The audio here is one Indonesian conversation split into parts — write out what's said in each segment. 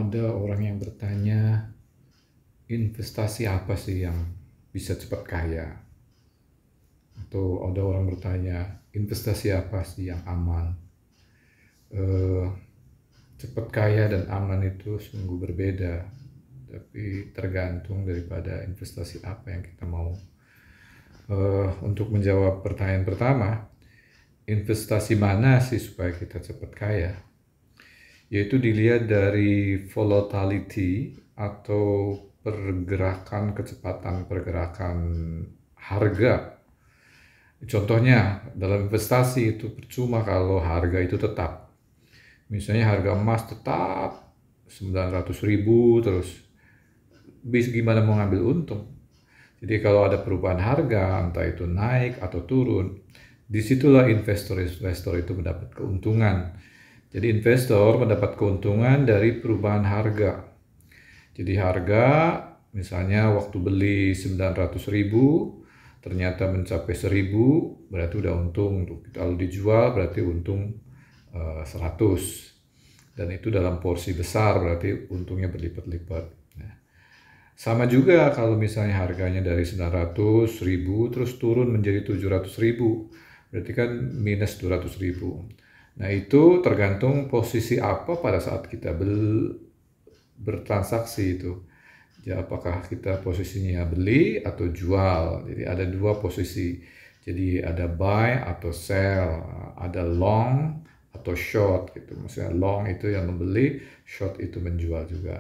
Ada orang yang bertanya, investasi apa sih yang bisa cepat kaya? Atau ada orang bertanya, investasi apa sih yang aman? Eh, Cepat kaya dan aman itu sungguh berbeda, tapi tergantung daripada investasi apa yang kita mau. Untuk menjawab pertanyaan pertama, investasi mana sih supaya kita cepat kaya? Yaitu dilihat dari volatility atau kecepatan pergerakan harga. Contohnya dalam investasi itu percuma kalau harga itu tetap. Misalnya harga emas tetap 900.000 terus. Bisa gimana mau ngambil untung? Jadi kalau ada perubahan harga, entah itu naik atau turun, disitulah investor itu mendapat keuntungan. Jadi investor mendapat keuntungan dari perubahan harga. Jadi harga misalnya waktu beli 900.000 ternyata mencapai 1.000, berarti udah untung. Kalau dijual berarti untung 100. Dan itu dalam porsi besar, berarti untungnya berlipat-lipat. Nah, sama juga kalau misalnya harganya dari 900.000 terus turun menjadi 700.000, berarti kan minus 200.000. Nah, itu tergantung posisi apa pada saat kita bertransaksi itu. Ya, apakah kita posisinya beli atau jual. Jadi ada dua posisi. Jadi ada buy atau sell, ada long atau short gitu. Maksudnya long itu yang membeli, short itu menjual juga.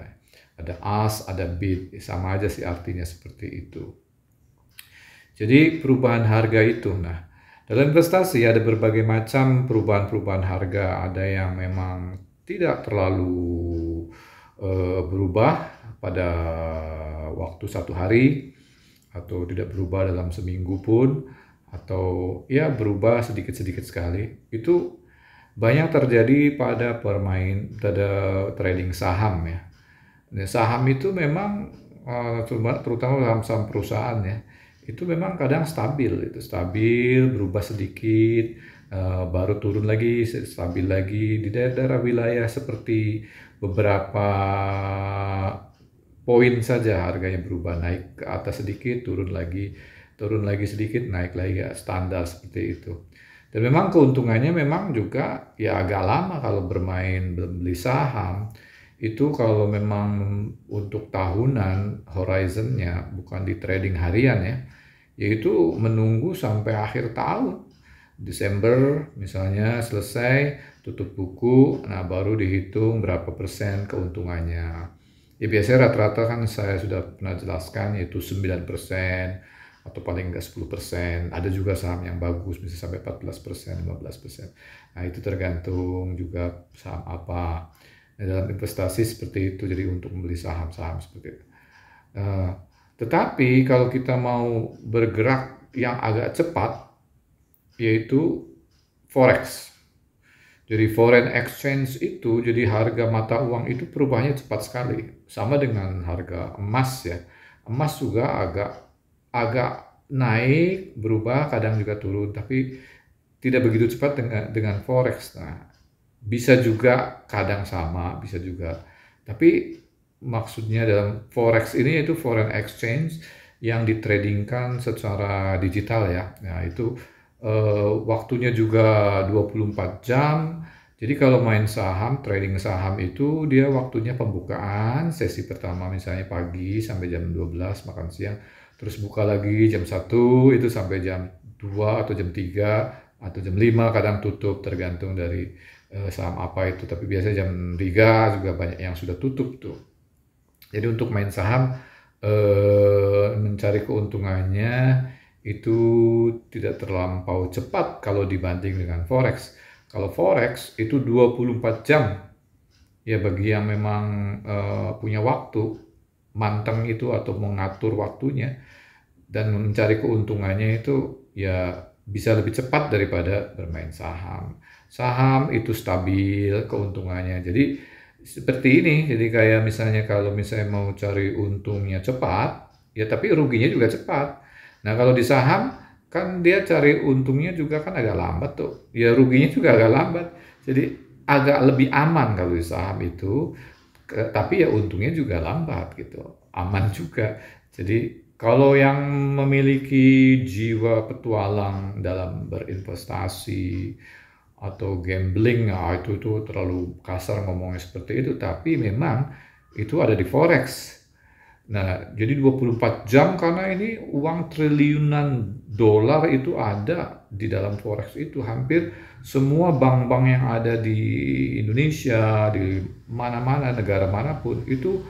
Ada ask, ada bid, sama aja sih artinya seperti itu. Jadi perubahan harga itu. Nah, dalam investasi ada berbagai macam perubahan harga. Ada yang memang tidak terlalu berubah pada waktu satu hari, atau tidak berubah dalam seminggu pun, atau ya berubah sedikit-sedikit sekali. Itu banyak terjadi pada trading saham ya. Nah, saham itu memang terutama saham-saham perusahaan ya, itu memang kadang stabil, berubah sedikit, baru turun lagi, stabil lagi di daerah-daerah wilayah seperti beberapa poin saja harganya berubah, naik ke atas sedikit, turun lagi sedikit, naik lagi, ya standar seperti itu. Dan memang keuntungannya memang juga ya agak lama kalau beli saham. Itu kalau memang untuk tahunan horizonnya, bukan di trading harian ya, yaitu menunggu sampai akhir tahun. Desember misalnya selesai, tutup buku, nah baru dihitung berapa persen keuntungannya. Ya biasanya rata-rata kan saya sudah pernah jelaskan, yaitu 9% atau paling enggak 10%. Ada juga saham yang bagus bisa sampai 14%, 15%. Nah, itu tergantung juga saham apa. Nah, dalam investasi seperti itu, jadi untuk membeli saham-saham seperti itu. Tetapi kalau kita mau bergerak yang agak cepat, yaitu forex. Jadi foreign exchange itu, jadi harga mata uang itu perubahannya cepat sekali. Sama dengan harga emas ya. Emas juga agak naik, berubah, kadang juga turun, tapi tidak begitu cepat dengan forex. Nah, bisa juga kadang sama, bisa juga. Tapi maksudnya dalam forex ini yaitu foreign exchange yang ditradingkan secara digital ya. Nah, itu waktunya juga 24 jam. Jadi kalau main saham, trading saham itu dia waktunya pembukaan, sesi pertama misalnya pagi sampai jam 12 makan siang, terus buka lagi jam 1 itu sampai jam 2 atau jam 3 atau jam 5, kadang tutup tergantung dari saham apa itu, tapi biasanya jam 3 juga banyak yang sudah tutup tuh. Jadi untuk main saham mencari keuntungannya itu tidak terlampau cepat kalau dibanding dengan forex. Kalau forex itu 24 jam. Ya bagi yang memang punya waktu manteng itu atau mengatur waktunya dan mencari keuntungannya itu ya bisa lebih cepat daripada bermain saham. Saham itu stabil keuntungannya. Jadi seperti ini. Jadi kayak misalnya kalau misalnya mau cari untungnya cepat, ya tapi ruginya juga cepat. Nah, kalau di saham kan dia cari untungnya juga kan agak lambat tuh. Ya ruginya juga agak lambat. Jadi agak lebih aman kalau di saham itu Tapi ya untungnya juga lambat gitu, aman juga. Jadi kalau yang memiliki jiwa petualang dalam berinvestasi atau gambling, itu terlalu kasar ngomongnya seperti itu, tapi memang itu ada di forex. Nah, jadi 24 jam karena ini uang triliunan dolar itu ada di dalam forex itu. Hampir semua bank-bank yang ada di Indonesia, di mana-mana, negara manapun, itu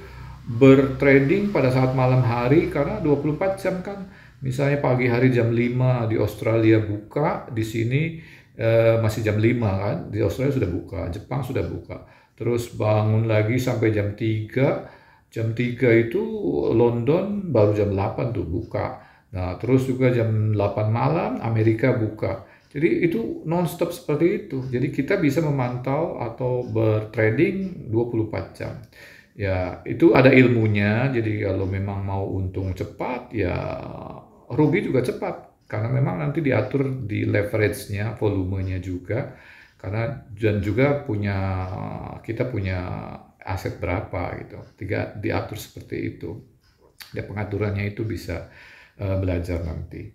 bertrading pada saat malam hari karena 24 jam kan. Misalnya pagi hari jam 5 di Australia buka, di sini masih jam 5 kan, di Australia sudah buka, Jepang sudah buka. Terus bangun lagi sampai jam 3 itu London baru jam 8 tuh buka. Nah, terus juga jam 8 malam Amerika buka. Jadi itu non-stop seperti itu. Jadi kita bisa memantau atau bertrading 24 jam. Ya, itu ada ilmunya. Jadi kalau memang mau untung cepat, ya rugi juga cepat. Karena memang nanti diatur di leverage-nya, volumenya juga. Karena dan juga kita punya aset berapa gitu. Diatur seperti itu. Ya, pengaturannya itu bisa belajar nanti.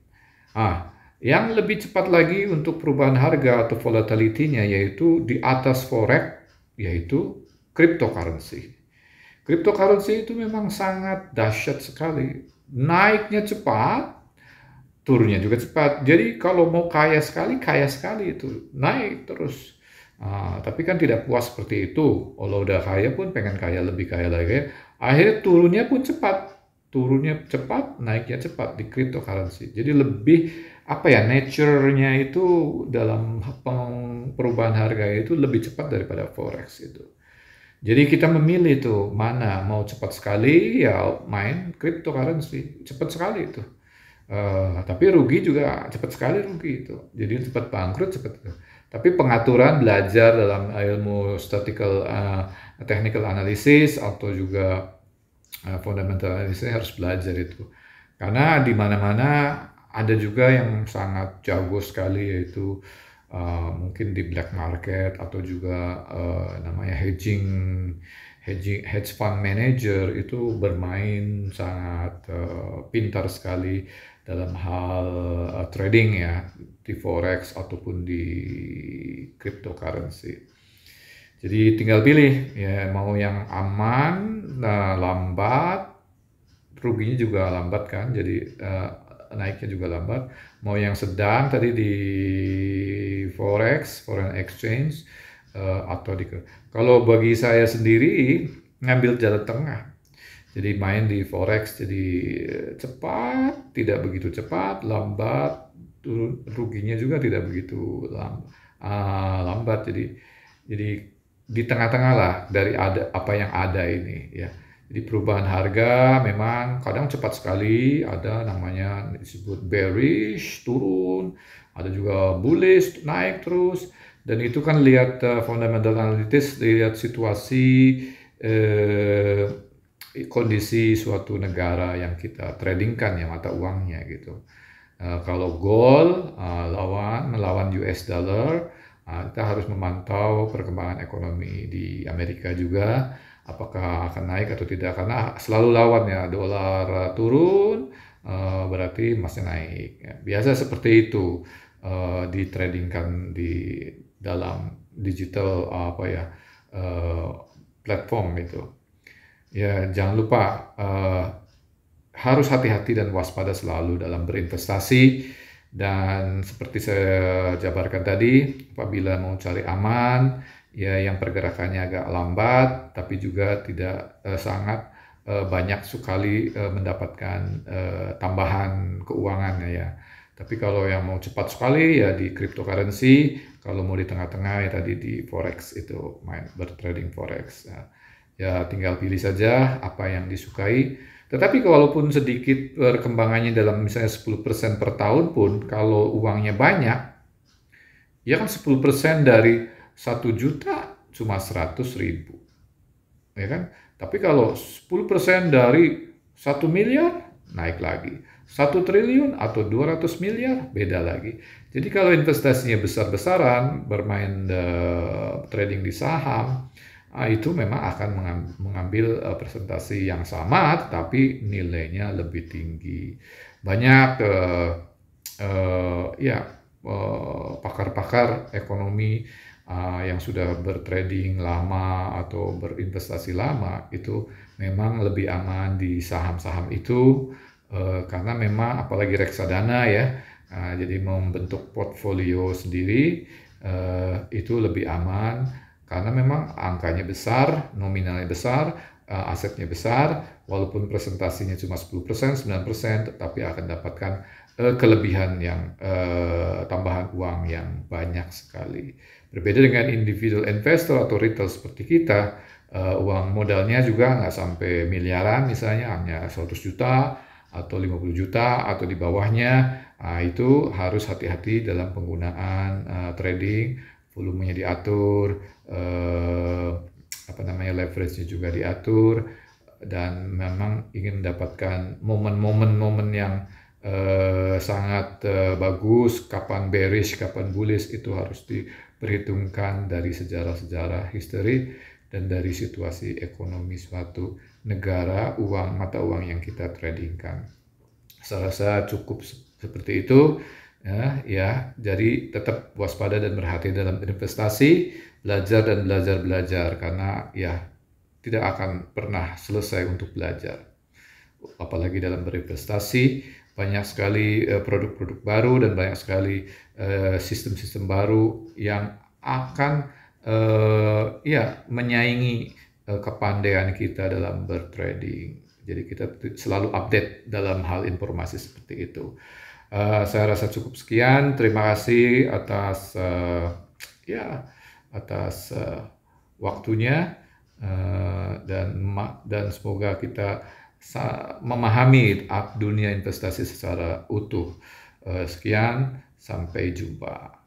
Yang lebih cepat lagi untuk perubahan harga atau volatility-nya yaitu di atas forex, yaitu cryptocurrency. Cryptocurrency itu memang sangat dahsyat sekali. Naiknya cepat, turunnya juga cepat. Jadi kalau mau kaya sekali itu. Naik terus. Tapi kan tidak puas seperti itu. Kalau udah kaya pun pengen lebih kaya lagi. Akhirnya turunnya pun cepat. Turunnya cepat, naiknya cepat di cryptocurrency. Jadi lebih, nature-nya itu dalam perubahan harga itu lebih cepat daripada forex itu. Jadi kita memilih tuh mana mau cepat sekali ya main cryptocurrency, cepat sekali itu. Tapi rugi juga cepat sekali rugi itu. Jadi cepat bangkrut cepat itu. Tapi pengaturan belajar dalam ilmu technical analysis atau juga fundamental analysis harus belajar itu. Karena di mana-mana ada juga yang sangat jago sekali yaitu mungkin di black market atau juga namanya hedge fund manager itu bermain sangat pintar sekali dalam hal trading ya di forex ataupun di cryptocurrency. Jadi tinggal pilih ya mau yang aman, lambat, ruginya juga lambat kan, jadi naiknya juga lambat. Mau yang sedang tadi di forex, foreign exchange, atau kalau bagi saya sendiri ngambil jalan tengah. Jadi main di forex, jadi cepat, tidak begitu cepat, lambat, ruginya juga tidak begitu lambat. Jadi di tengah-tengah lah dari apa yang ada ini ya. Jadi perubahan harga memang kadang cepat sekali, ada namanya disebut bearish, turun, ada juga bullish, naik terus. Dan itu kan lihat fundamental analytics, lihat situasi kondisi suatu negara yang kita tradingkan ya mata uangnya gitu. Kalau gold melawan US dollar, kita harus memantau perkembangan ekonomi di Amerika juga, apakah akan naik atau tidak, karena selalu lawan ya, dolar turun berarti emasnya naik. Ya, biasa seperti itu ditradingkan di dalam digital platform itu. Ya jangan lupa harus hati-hati dan waspada selalu dalam berinvestasi. Dan seperti saya jabarkan tadi, apabila mau cari aman, ya yang pergerakannya agak lambat, tapi juga tidak sangat banyak sekali mendapatkan tambahan keuangan ya. Tapi kalau yang mau cepat sekali ya di cryptocurrency, kalau mau di tengah-tengah ya tadi di forex itu bertrading forex. Ya tinggal pilih saja apa yang disukai. Tetapi walaupun sedikit perkembangannya dalam misalnya 10% per tahun pun, kalau uangnya banyak, ya kan 10% dari 1 juta cuma 100.000. Ya kan? Tapi kalau 10% dari 1 miliar, naik lagi. 1 triliun atau 200 miliar, beda lagi. Jadi kalau investasinya besar-besaran, bermain trading di saham, itu memang akan mengambil presentasi yang sama, tetapi nilainya lebih tinggi. Banyak ya pakar-pakar ekonomi yang sudah bertrading lama atau berinvestasi lama itu memang lebih aman di saham-saham itu karena memang apalagi reksadana ya, jadi membentuk portfolio sendiri itu lebih aman karena memang angkanya besar, nominalnya besar, asetnya besar, walaupun presentasinya cuma 10%, 9%, tetapi akan dapatkan kelebihan yang tambahan uang yang banyak sekali. Berbeda dengan individual investor atau retail seperti kita, uang modalnya juga nggak sampai miliaran, misalnya hanya 100 juta atau 50 juta atau di bawahnya. Itu harus hati-hati dalam penggunaan trading, volumenya diatur, leverage-nya juga diatur, dan memang ingin mendapatkan momen-momen yang sangat bagus, kapan bearish, kapan bullish, itu harus diperhitungkan dari sejarah-sejarah history dan dari situasi ekonomi suatu negara, mata uang yang kita tradingkan. Saya rasa cukup seperti itu. Ya, jadi tetap waspada dan berhati dalam investasi, belajar karena ya tidak akan pernah selesai untuk belajar. Apalagi dalam berinvestasi, banyak sekali produk-produk baru dan banyak sekali sistem-sistem baru yang akan menyaingi kepandaian kita dalam bertrading. Jadi kita selalu update dalam hal informasi seperti itu. Saya rasa cukup sekian. Terima kasih atas waktunya dan semoga kita memahami dunia investasi secara utuh. Sekian, sampai jumpa.